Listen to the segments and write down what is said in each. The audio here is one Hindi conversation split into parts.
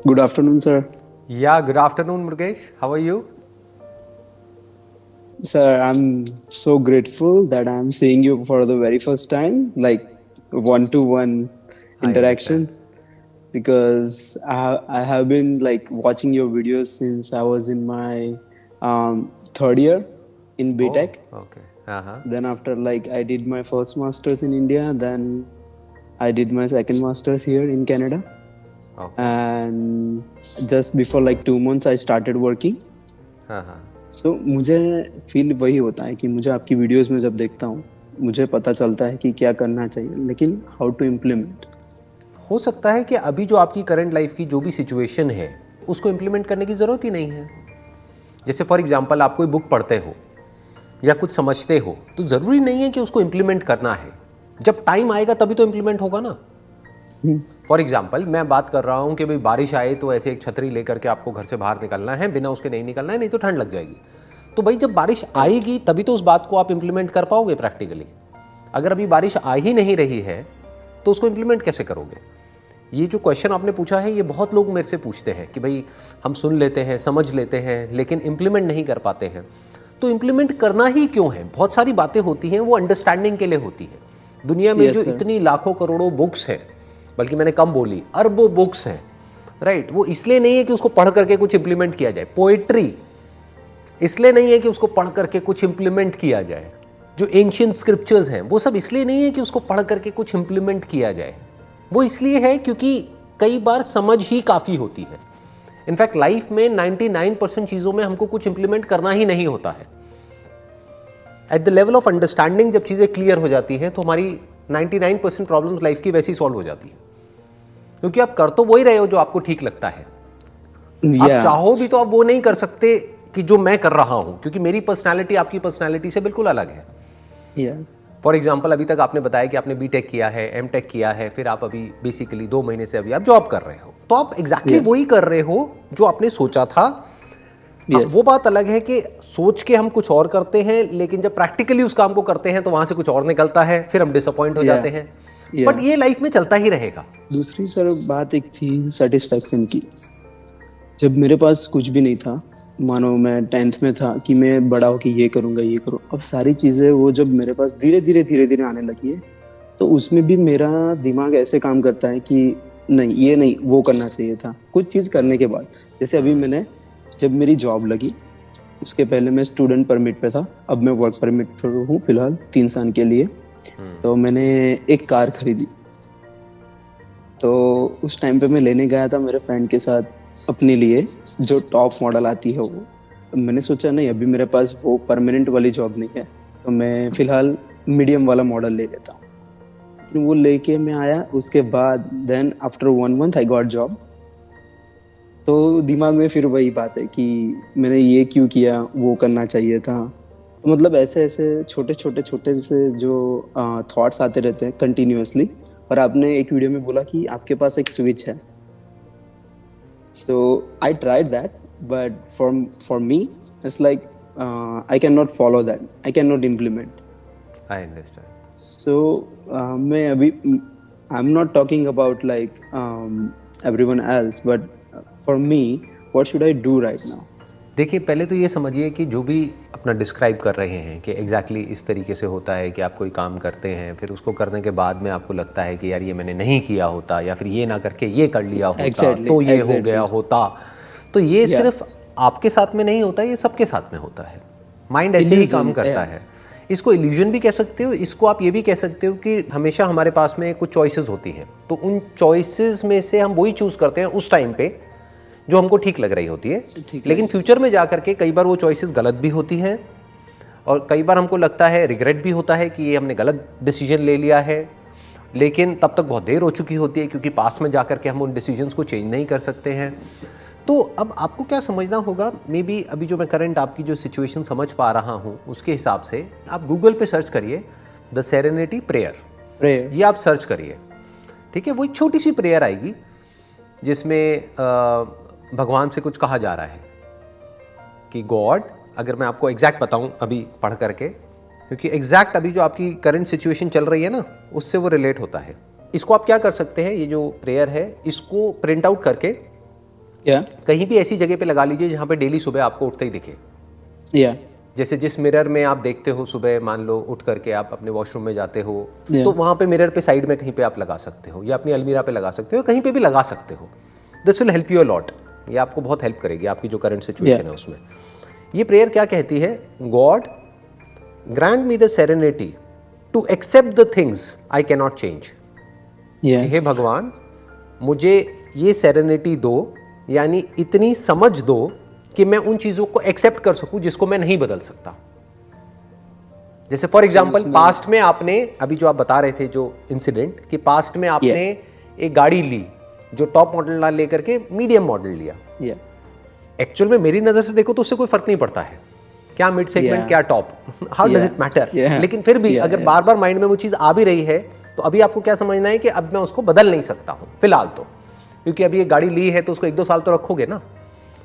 Good afternoon, sir. Yeah, good afternoon, Murgesh. How are you? Sir, I'm so grateful that I'm seeing you for the very first time, like one-to-one I understand. interaction, because I have been like watching your videos since I was in my third year in Oh, BTech. okay. Uh-huh. Then after like I did my first masters in India, then I did my second masters here in Canada, Okay. and just before like 2 months I started working. Uh-huh. सो मुझे फील वही होता है कि मुझे आपकी वीडियोस में जब देखता हूँ मुझे पता चलता है कि क्या करना चाहिए लेकिन हाउ टू इम्प्लीमेंट। हो सकता है कि अभी जो आपकी करंट लाइफ की जो भी सिचुएशन है उसको इम्प्लीमेंट करने की ज़रूरत ही नहीं है। जैसे फॉर एग्जांपल आप कोई बुक पढ़ते हो या कुछ समझते हो तो ज़रूरी नहीं है कि उसको इम्प्लीमेंट करना है। जब टाइम आएगा तभी तो इम्प्लीमेंट होगा ना। फॉर एग्जाम्पल मैं बात कर रहा हूँ कि भाई बारिश आए तो ऐसे एक छतरी लेकर के आपको घर से बाहर निकलना है, बिना उसके नहीं निकलना है, नहीं तो ठंड लग जाएगी। तो भाई जब बारिश आएगी तभी तो उस बात को आप इम्प्लीमेंट कर पाओगे प्रैक्टिकली। अगर अभी बारिश आ ही नहीं रही है तो उसको इम्प्लीमेंट कैसे करोगे? ये जो क्वेश्चन आपने पूछा है ये बहुत लोग मेरे से पूछते हैं कि भाई हम सुन लेते हैं, समझ लेते हैं, लेकिन इम्प्लीमेंट नहीं कर पाते हैं। तो इम्प्लीमेंट करना ही क्यों है? बहुत सारी बातें होती हैं वो अंडरस्टैंडिंग के लिए होती हैं। दुनिया में जो यस सर। इतनी लाखों करोड़ों बुक्स हैं, बल्कि मैंने कम बोली, अरबों बुक्स हैं, राइट, वो इसलिए नहीं है कि उसको पढ़ करके कुछ इंप्लीमेंट किया जाए। पोएट्री इसलिए नहीं है कि उसको पढ़ करके कुछ इंप्लीमेंट किया जाए। जो एंशिएंट स्क्रिप्चर्स हैं वो सब इसलिए नहीं है कि उसको पढ़ करके कुछ इंप्लीमेंट किया जाए। वो इसलिए है क्योंकि कई बार समझ ही काफ़ी होती है। इनफैक्ट लाइफ में 99% चीज़ों में हमको कुछ इंप्लीमेंट करना ही नहीं होता है। At the level of understanding जब चीज़ें क्लियर हो जाती हैं तो हमारी 99% प्रॉब्लम्स लाइफ की वैसी सॉल्व हो जाती है, क्योंकि आप कर तो वही रहे हो जो आपको ठीक लगता है। आप या चाहो भी तो आप वो नहीं कर सकते कि जो मैं कर रहा हूं, क्योंकि मेरी पर्सनालिटी आपकी पर्सनालिटी से बिल्कुल अलग है। या फॉर एग्जाम्पल अभी तक आपने बताया कि आपने बीटेक किया है, एमटेक किया है, फिर आप अभी बेसिकली 2 महीने से अभी आप जॉब कर रहे हो, तो आप एग्जैक्टली वही कर रहे हो जो आपने सोचा था। यस वो बात अलग है कि सोच के हम कुछ और करते हैं, लेकिन जब प्रैक्टिकली उस काम को करते हैं तो वहां से कुछ और निकलता है, फिर हम डिसअपॉइंट हो या जाते हैं। या बट ये लाइफ में चलता ही रहेगा। दूसरी सर बात एक थी सेटिस्फैक्शन की। जब मेरे पास कुछ भी नहीं था, मानो मैं 10th में था कि मैं बड़ा होके ये करूँगा ये करूँ, अब सारी चीज़ें वो जब मेरे पास धीरे धीरे आने लगी है तो उसमें भी मेरा दिमाग ऐसे काम करता है कि नहीं ये नहीं वो करना चाहिए था कुछ चीज़ करने के बाद। जैसे अभी मैंने जब मेरी जॉब लगी उसके पहले मैं स्टूडेंट परमिट पे था, अब मैं वर्क परमिट पर हूँ फिलहाल 3 साल के लिए। तो मैंने एक कार खरीदी। तो उस टाइम पे मैं लेने गया था मेरे फ्रेंड के साथ अपने लिए जो टॉप मॉडल आती है वो। तो मैंने सोचा नहीं अभी मेरे पास वो परमानेंट वाली जॉब नहीं है तो मैं फिलहाल मीडियम वाला मॉडल ले लेता हूँ। लेकिन वो लेके मैं आया उसके बाद then after 1 month I got job. तो दिमाग में फिर वही बात है कि मैंने ये क्यों किया, वो करना चाहिए था। तो मतलब ऐसे ऐसे छोटे से जो थॉट्स आते रहते हैं कंटिन्यूअसली। और आपने एक वीडियो में बोला कि आपके पास एक स्विच है, so I tried that but for me it's like I can not follow that, I can not implement. I understand. So मैं अभी I am not talking about like everyone else but for me what should I do right now? देखिए पहले तो ये समझिए कि जो भी अपना डिस्क्राइब कर रहे हैं कि एग्जैक्टली इस तरीके से होता है कि आप कोई काम करते हैं, फिर उसको करने के बाद में आपको लगता है कि यार ये मैंने नहीं किया होता, या फिर ये ना करके ये कर लिया होता Exactly, तो ये हो गया exactly. होता। तो ये Yeah, सिर्फ आपके साथ में नहीं होता, ये सबके साथ में होता है। माइंड ऐसे ही काम illusion, करता yeah. है। इसको इल्यूजन भी कह सकते हो, इसको आप ये भी कह सकते हो कि हमेशा हमारे पास में कुछ चॉइसेस होती हैं, तो उन चॉइसेस में से हम वही चूज करते हैं उस टाइम पे जो हमको ठीक लग रही होती है। ठीक लेकिन लगे। फ्यूचर में जा करके कई बार वो चॉइसेस गलत भी होती हैं, और कई बार हमको लगता है, रिग्रेट भी होता है कि ये हमने गलत डिसीजन ले लिया है, लेकिन तब तक बहुत देर हो चुकी होती है क्योंकि पास में जा करके हम उन डिसीजंस को चेंज नहीं कर सकते हैं। तो अब आपको क्या समझना होगा, मे बी अभी जो मैं करंट आपकी जो सिचुएशन समझ पा रहा हूँ उसके हिसाब से आप गूगल पे सर्च करिए द सेरेनिटी प्रेयर, Prayer. ये आप सर्च करिए, ठीक है। वो एक छोटी सी प्रेयर आएगी जिसमें भगवान से कुछ कहा जा रहा है कि गॉड, अगर मैं आपको एग्जैक्ट बताऊं अभी पढ़ करके, क्योंकि एग्जैक्ट अभी जो आपकी करंट सिचुएशन चल रही है ना उससे वो रिलेट होता है। इसको आप क्या कर सकते हैं, ये जो प्रेयर है इसको प्रिंट आउट करके या कहीं भी ऐसी जगह पे लगा लीजिए जहाँ पे डेली सुबह आपको उठते ही दिखे। या जैसे जिस मिरर में आप देखते हो सुबह, मान लो उठ करके आप अपने वॉशरूम में जाते हो, Yeah. तो वहाँ पे मिरर पे साइड में कहीं पे आप लगा सकते हो, या अपनी अलमीरा पे लगा सकते हो, कहीं पे भी लगा सकते हो। This will help you a lot. ये आपको बहुत हेल्प करेगी आपकी जो करंट सिचुएशन है उसमें। ये प्रेयर क्या कहती है? God grant me the serenity to accept the things I can not change. हे भगवान, मुझे ये सेरेनिटी दो, यानी इतनी समझ दो कि मैं उन चीजों को एक्सेप्ट कर सकूं जिसको मैं नहीं बदल सकता। जैसे फॉर एग्जांपल पास्ट में आपने, अभी जो आप बता रहे थे जो इंसिडेंट, कि पास्ट में आपने एक गाड़ी ली जो टॉप मॉडल ना लेकर के मीडियम मॉडल लिया। एक्चुअल में मेरी नजर से देखो तो उससे कोई फर्क नहीं पड़ता है, क्या मिड सेगमेंट क्या top, how does it matter. लेकिन फिर भी अगर बार बार माइंड में वो चीज आ भी रही है तो अभी आपको क्या समझना है कि अब मैं उसको बदल नहीं सकता हूं फिलहाल तो, क्योंकि अभी एक गाड़ी ली है तो उसको 1-2 साल तो रखोगे ना,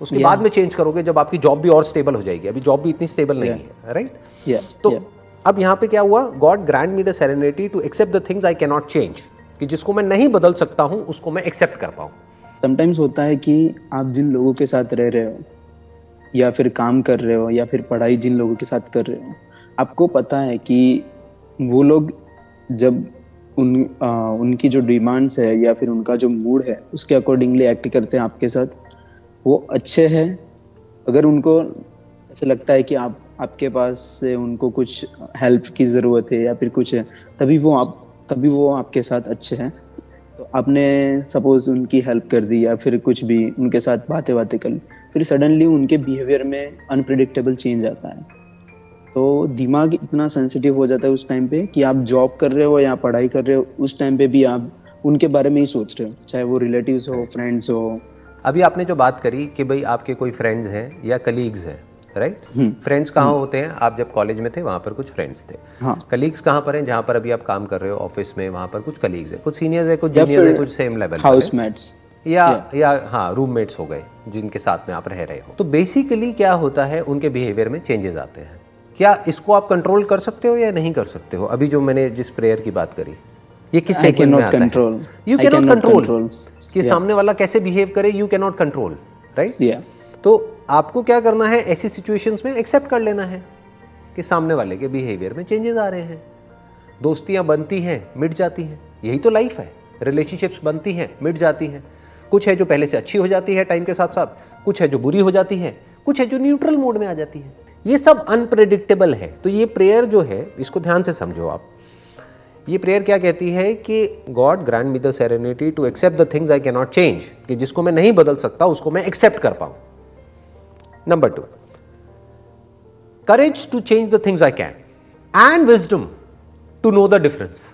उसके बाद में चेंज करोगे जब आपकी जॉब भी और स्टेबल हो जाएगी। अभी जॉब भी इतनी स्टेबल नहीं है, राइट? तो अब यहाँ पे क्या हुआ? God grant me the serenity to accept the things I can not change, कि जिसको मैं नहीं बदल सकता हूँ उसको मैं एक्सेप्ट कर पाऊँ। समटाइम्स होता है कि आप जिन लोगों के साथ रह रहे हो या फिर काम कर रहे हो या फिर पढ़ाई जिन लोगों के साथ कर रहे हो, आपको पता है कि वो लोग जब उनकी जो डिमांड्स है या फिर उनका जो मूड है उसके अकॉर्डिंगली एक्ट करते हैं आपके साथ, वो अच्छे हैं। अगर उनको ऐसा लगता है कि आपके पास से उनको कुछ हेल्प की ज़रूरत है या फिर कुछ है, तभी वो आपके साथ अच्छे हैं। तो आपने सपोज उनकी हेल्प कर दी या फिर कुछ भी उनके साथ बातें कर ली, फिर सडनली उनके बिहेवियर में अनप्रेडिक्टेबल चेंज आता है। तो दिमाग इतना सेंसिटिव हो जाता है उस टाइम पे कि आप जॉब कर रहे हो या पढ़ाई कर रहे हो, उस टाइम पे भी आप उनके बारे में ही सोच रहे हो, चाहे वो रिलेटिव्स हो, फ्रेंड्स हो। अभी आपने जो बात करी कि भाई आपके कोई फ्रेंड्स हैं या कलीग्स हैं, राइट? फ्रेंड्स कहाँ होते हैं? आप जब कॉलेज में थे वहाँ पर कुछ फ्रेंड्स थे। हाँ। कलीग्स कहाँ पर हैं? जहाँ पर अभी आप काम कर रहे हो ऑफिस में, वहाँ पर कुछ कलीग्स हैं, कुछ सीनियर्स हैं, कुछ जूनियर्स हैं, कुछ सेम लेवल हाउसमेट्स या हाँ रूममेट्स हो गए जिनके साथ में आप रह रहे हो। तो बेसिकली क्या होता है, उनके बिहेवियर में चेंजेस आते हैं। क्या इसको आप कंट्रोल कर सकते हो या नहीं कर सकते हो? अभी जो मैंने जिस प्रेयर की बात करी, ये किस सेगमेंट में आता है? यू कैन नॉट कंट्रोल कि सामने वाला कैसे बिहेव करे, you can not control, right? तो आपको क्या करना है, ऐसी सिचुएशंस में एक्सेप्ट कर लेना है कि सामने वाले के बिहेवियर में चेंजेस आ रहे हैं। दोस्तियां बनती हैं, मिट जाती हैं, यही तो लाइफ है। रिलेशनशिप्स बनती हैं, मिट जाती हैं, कुछ है जो पहले से अच्छी हो जाती है टाइम के साथ साथ, कुछ है जो बुरी हो जाती है, कुछ है जो न्यूट्रल मोड में आ जाती है। ये सब अनप्रेडिक्टेबल है। तो ये प्रेयर जो है, इसको ध्यान से समझो आप। ये प्रेयर क्या कहती है कि God grant me the serenity to accept the things I can not change, कि जिसको मैं नहीं बदल सकता उसको मैं एक्सेप्ट कर पाऊं। Number 2, courage to change the things I can and wisdom to know the difference.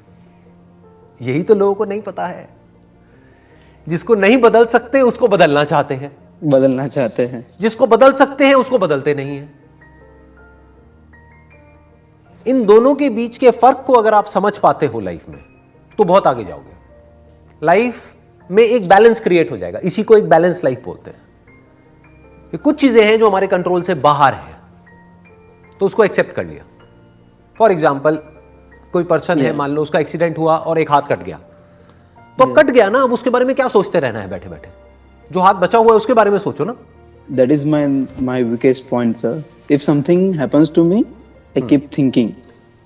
यही तो लोगों को नहीं पता है। जिसको नहीं बदल सकते उसको बदलना चाहते हैं, जिसको बदल सकते हैं उसको बदलते नहीं हैं। इन दोनों के बीच के फर्क को अगर आप समझ पाते हो लाइफ में, तो बहुत आगे जाओगे। लाइफ में एक बैलेंस क्रिएट हो जाएगा। इसी को एक बैलेंस लाइफ बोलते हैं। कि कुछ चीजें हैं जो हमारे कंट्रोल से बाहर है, तो उसको एक्सेप्ट कर लिया। फॉर एग्जाम्पल, कोई पर्सन है, मान लो उसका एक्सीडेंट हुआ और एक हाथ कट गया, तो कट गया ना, अब उसके बारे में क्या सोचते रहना है बैठे बैठे? जो हाथ बचा हुआ है उसके बारे में सोचो ना। That is my weakest point, sir. If something happens to me, I keep thinking.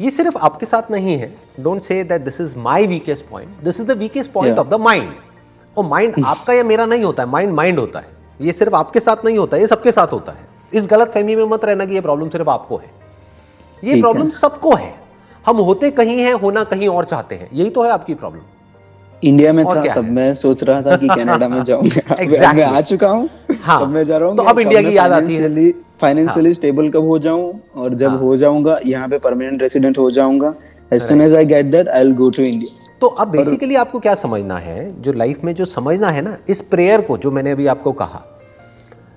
ये सिर्फ आपके साथ नहीं है। Don't say that this is my weakest point, this is the weakest point of the mind. और माइंड आपका या मेरा नहीं होता है, माइंड होता है। ये सिर्फ आपके साथ नहीं होता है, ये सबके साथ होता है। इस गलत फहमी में मत रहना कि ये प्रॉब्लम सिर्फ आपको है। ये प्रॉब्लम सबको है। हम होते कहीं हैं, होना कहीं और चाहते हैं। यही तो है आपकी प्रॉब्लम। इंडिया में था तब मैं सोच रहा था कि कनाडा में जाऊंगा। exactly. मैं आ चुका हूँ। हाँ। तब मैं जा रहा हूँ। तो अब इंडिया की याद आती है। फाइनेंशियली स्टेबल कब हो जाऊं, और जब हो जाऊंगा यहाँ पे परमानेंट रेसिडेंट हो जाऊंगा, as soon as I get that I'll go to India. तो अब बेसिकली आपको क्या समझना है, जो लाइफ में जो समझना है ना, इस प्रेयर को जो मैंने अभी आपको कहा,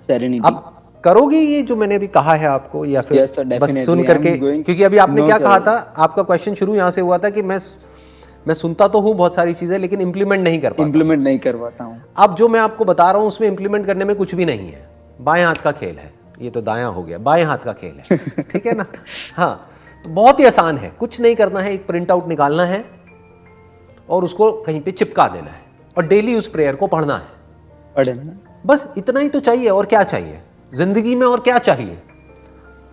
सेरेनिटी, अब करोगे ये जो मैंने अभी कहा है आपको, या फिर बस सुन करके? क्योंकि अभी आपने क्या कहा था, आपका क्वेश्चन शुरू यहाँ से हुआ था कि मैं सुनता तो हूँ बहुत सारी चीजें, लेकिन इंप्लीमेंट नहीं कर पाता हूँ। अब जो मैं आपको बता रहा हूँ उसमें इंप्लीमेंट करने में कुछ भी नहीं है। बाएं हाथ का खेल है, ये तो दायां हो गया, बाएं हाथ का खेल है। ठीक है ना? हाँ, तो बहुत ही आसान है। कुछ नहीं करना है, एक प्रिंट आउट निकालना है और उसको कहीं पे चिपका देना है, और डेली उस प्रेयर को पढ़ना है। बस इतना ही तो चाहिए, और क्या चाहिए जिंदगी में, और क्या चाहिए?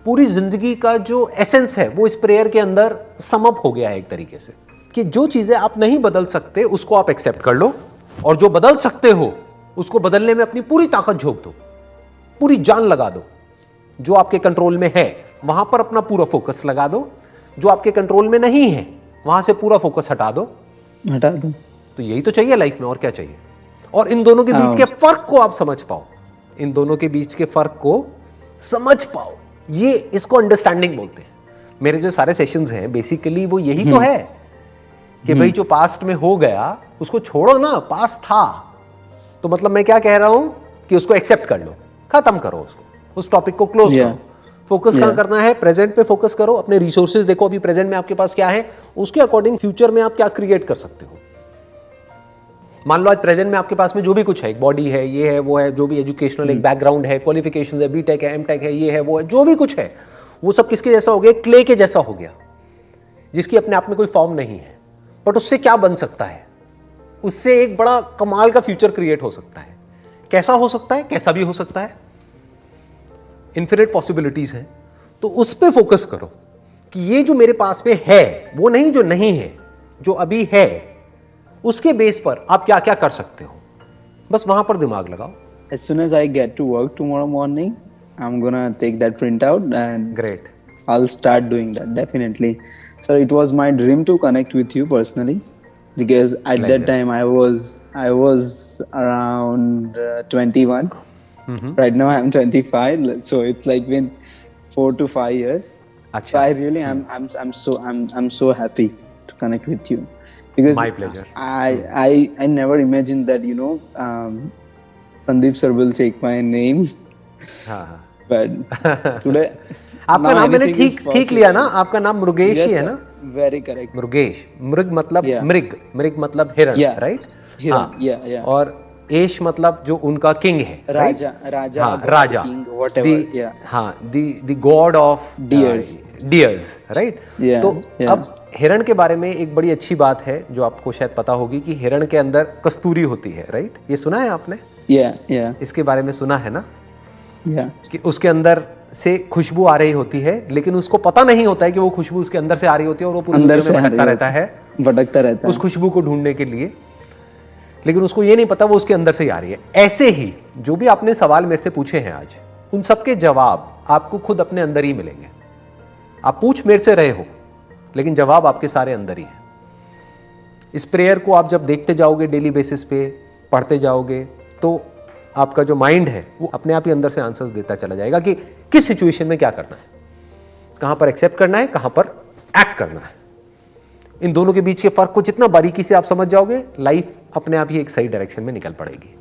पूरी जिंदगी का जो एसेंस है वो इस प्रेयर के अंदर समअप हो गया है एक तरीके से, कि जो चीजें आप नहीं बदल सकते उसको आप एक्सेप्ट कर लो, और जो बदल सकते हो उसको बदलने में अपनी पूरी ताकत झोंक दो, पूरी जान लगा दो। जो आपके कंट्रोल में है वहां पर अपना पूरा फोकस लगा दो, जो आपके कंट्रोल में नहीं है वहां से पूरा फोकस हटा दो। तो यही तो चाहिए लाइफ में, और क्या चाहिए? और इन दोनों के बीच के फर्क को आप समझ पाओ, इन दोनों के बीच के फर्क को समझ पाओ, ये इसको अंडरस्टैंडिंग बोलते हैं। मेरे जो सारे सेशंस हैं बेसिकली वो यही तो है कि भाई जो पास्ट में हो गया उसको छोड़ो ना, पास्ट था तो मतलब मैं क्या कह रहा हूं कि उसको एक्सेप्ट कर लो, खत्म करो उसको, उस टॉपिक को क्लोज करो। फोकस कहां करना है? प्रेजेंट पे फोकस करो, अपने रिसोर्सेज देखो अभी प्रेजेंट में आपके पास क्या है, उसके अकॉर्डिंग फ्यूचर में आप क्या क्रिएट कर सकते हो। मान लो आज प्रेजेंट में आपके पास में जो भी कुछ है, एक बॉडी है, ये है, वो है, जो भी एजुकेशनल एक बैकग्राउंड है, क्वालिफिकेशंस है, बीटेक है, एमटेक है, ये है, वो है, जो भी कुछ है, वो सब किसके जैसा हो गया? क्ले के जैसा हो गया, जिसकी अपने आप में कोई फॉर्म नहीं है। बट उससे क्या बन सकता है? उससे एक बड़ा कमाल का फ्यूचर क्रिएट हो सकता है। कैसा हो सकता है? कैसा भी हो सकता है, इन्फिनिट पॉसिबिलिटीज है। तो उस पे फोकस करो कि ये जो मेरे पास में है वो नहीं जो नहीं है, जो अभी है उसके बेस पर आप क्या क्या कर सकते हो, बस वहां पर दिमाग लगाओ। As soon as I get to work tomorrow morning, I'm gonna take that printout and Great. I'll start doing that definitely. So it was my dream to connect with you personally, because at Pleasure. that time I was around 21. Right now I'm 25, so it's like been 4 to 5 years. अच्छा. So I really I'm so happy to connect with you, because My pleasure. I never imagined that Sandeep sir will take my name. हाँ. But today आपका नाम मैंने ठीक लिया ना? आपका नाम मृगेश ही है ना? Very correct. मृगेश, मृग मतलब Yeah. मृग मतलब हिरण, राइट? हिरण, yeah. और एश मतलब जो उनका किंग है, राजा, हाँ, राजा, king, whatever, yeah. हाँ, the god of deers, right? Yeah, तो yeah. अब हिरण के बारे में एक बड़ी अच्छी बात है जो आपको शायद पता होगी कि हिरण के अंदर कस्तूरी होती है, राइट? ये सुना है आपने? Yeah. इसके बारे में सुना है ना? Yeah. कि उसके अंदर से खुशबू आ रही होती है, लेकिन उसको पता नहीं होता है कि वो खुशबू उसके अंदर से आ रही होती है, और वो पूरे अंदर दुनिया में भटकता रहता है उस खुशबू को ढूंढने के लिए, लेकिन उसको ये नहीं पता वो उसके अंदर से ही आ रही है। ऐसे ही जो भी आपने सवाल मेरे से पूछे हैं आज, उन सबके जवाब आपको खुद अपने अंदर ही मिलेंगे। आप पूछ मेरे से रहे हो, लेकिन जवाब आपके सारे अंदर ही है। इस प्रेयर को आप जब देखते जाओगे, डेली बेसिस पे पढ़ते जाओगे, तो आपका जो माइंड है वो अपने आप ही अंदर से आंसर्स देता चला जाएगा कि किस सिचुएशन में क्या करना है, कहां पर एक्सेप्ट करना है, कहां पर एक्ट करना है। इन दोनों के बीच के फर्क को जितना बारीकी से आप समझ जाओगे, लाइफ अपने आप ही एक सही डायरेक्शन में निकल पड़ेगी।